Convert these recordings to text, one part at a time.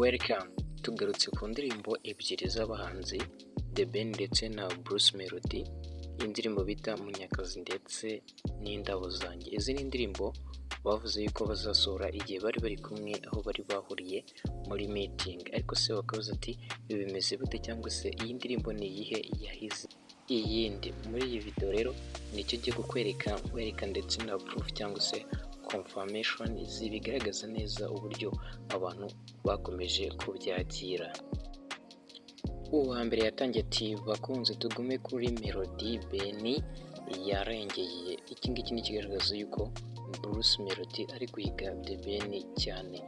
Welcome tugarutse ku ndirimbo ebyiri z'abahanzi The Ben ndetse na Bruce Melody, indirimbo bita Munyakazi ndetse n'Indabo zanjye. Izi ni indirimbo bavuze yuko bazasohora igihe bari kumwe, aho bari bahuriye muri meeting, ariko se bakavuze ati ibi bimeze bute, cyangwa se iyi ndirimbo ni iyihe yahize iyindi. Muri iyi video rero nicyo giye kukwereka ndetse na proof cyangwa se confirmation bigaragaza neza uburyo abantu bakomeje kubyakira. Uwa mbere yatangiye ati bakunze tugume kuri Melody, Ben yarengeye. Iki ngiki ni kigaragaza yuko Bruce Melody ari guhiga The Ben cyane.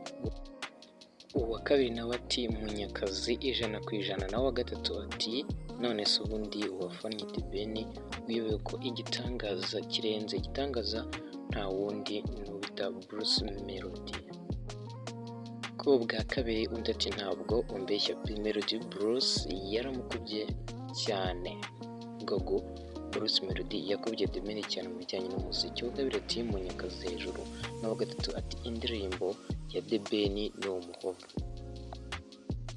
Uwa kabiri nawe ati Munyakazi 100%. nawe wa gatatu ati none se ubundi uwafanye The Ben wiwe ko igitangaza kirenze igitangaza nta wundi n'ubita Bruce Melody. Ko bwa kabiri undi ati ntabwo umbeshya Melody, Bruce yaramukubye cyane. Gogo Bruce Melody yakubye The Ben cyane mu bijyanye n'umuziki. Uwa kabiri ati Munyakazi hejuru. Nawe gatatu ati indirimbo ya The Ben ni umuhovu.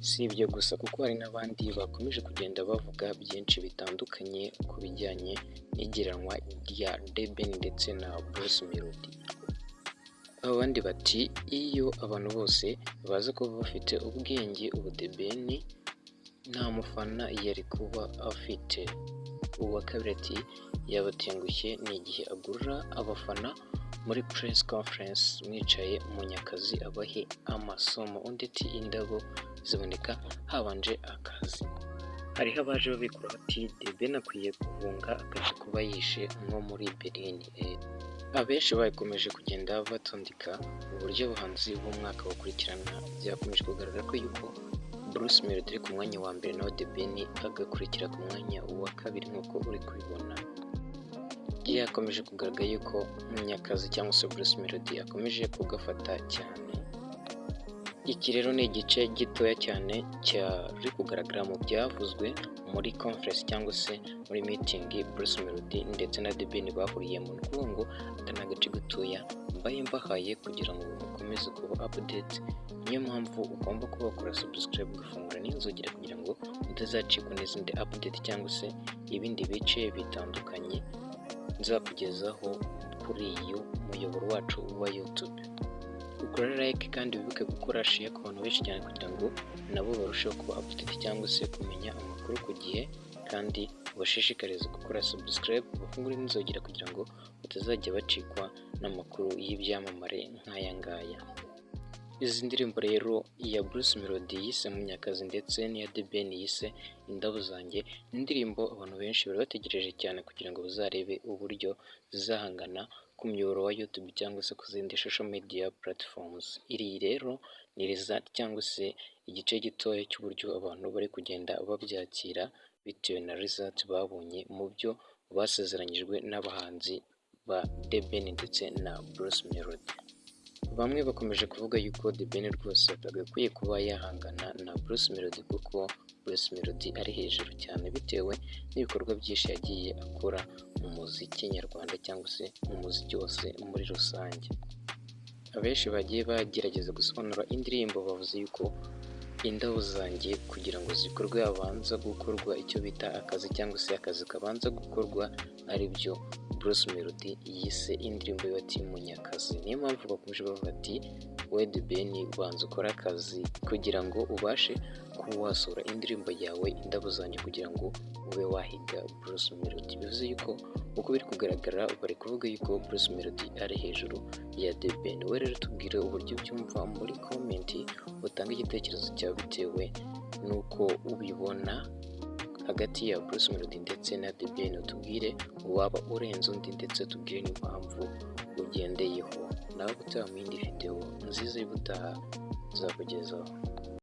Si ibyo gusa kuko hari n'abandi bakomeje kugenda bavuga byinshi bitandukanye ku bijyanye n'igiranwa rya The Ben ndetse na Bruce Melody. Abandi bati iyo abantu bose baza kuba bafite ubwenge, ubu The Ben nta mufana yari kuba afite. Uwa kabiri ati yabatengushye ni igihe agurira abafana muri press conference mwicaye Munyakazi abahe amasomo. Undi ati indabo ziboneka habanje akazi. Hariho abaje babikura ati The Ben akwiye guhunga akajya kuba yishe nko muri Berlin. Abenshi bakomeje kugenda batondeka uburyo abahanzi b'umwaka bakurikirana. Byakomeje kugaragara ko yuko Bruce Melody ari ku mwanya wa mbere, naho The Ben agakurikira ku mwanya wa kabiri nk'uko uri kubibona. Yakomeje kugaragara yuko Munyakazi cyangwa se Bruce Melody akomeje kugafata cyane. Iki rero ni igice gitoya cyane cyari kugaragara mu byavuzwe muri conference cyangwa se muri meeting Bruce Melody ndetse na The Ben bahuriyemo. Ni ukuvuga ngo aka ni agace gatoya mbaye mbahaye kugira ngo mukomeze kuba update. Niyo mpamvu ugomba kuba wakora subscribe, ugafungura n'inzogera kugira ngo utazacikwa n'izindi update cyangwa se ibindi bice bitandukanye nzakugezaho kuri uyu muyoboro wacu wa YouTube. Ukora like kandi wibuke gukora share ku bantu benshi cyane kugira ngo nabo barusheho kuba update cyangwa se kumenya amakuru ku gihe, kandi ubashishikarize gukora subscribe, bafungure n'inzogera kugira ngo batazajya bacikwa n'amakuru y'ibyamamare nk'aya ngaya. Izi ndirimbo rero iya Bruce Melody yise Munyakazi ndetse n'iya The Ben yise Indabo zanjye, indirimbo abantu benshi bari bategereje cyane kugira ngo bazarebe uburyo zizahangana ku muyoboro wa YouTube cyangwa se ku zindi social media platforms. Iri rero ni result cyangwa se igice gitoya cy'uburyo abantu bari kugenda babyakira bitewe na result babonye mu byo basezeranyijwe n'abahanzi ba The Ben ndetse na Bruce Melody. Bamwe bakomeje kuvuga yuko The Ben rwose atagakwiye kuba yahangana na Bruce Melody kuko Bruce Melody ari hejuru cyane bitewe n'ibikorwa byinshi yagiye akora mu muziki nyarwanda cyangwa se mu muziki wose muri rusange. Abenshi bagiye bagerageza gusobanura indirimbo bavuze yuko Indabo zanjye kugira ngo zikorwe habanza gukorwa icyo bita akazi cyangwa se akazi kabanza gukorwa, ari byo Bruce Melody yise indirimbo bati Munyakazi. Niyo mpamvu bakomeje bavuga ati we The Ben banza ukora akazi kugira ngo ubashe kuba wasura indirimbo yawe Indabo zanjye kugira ngo ube wahiga Bruce Melody. Bivuze yuko uko biri kugaragara bari kuvuga yuko Bruce Melody ari hejuru ya The Ben. We rero tubwire uburyo byumva muri comment, utanga igitekerezo cyawe bitewe n'uko ubibona hagati ya Bruce Melody ndetse na The Ben. Utubwire waba urenze undi ndetse tubwire n'impamvu ugendeyeho. Nawe gutaha mu yindi video nziza y'ubutaha nzakugezaho.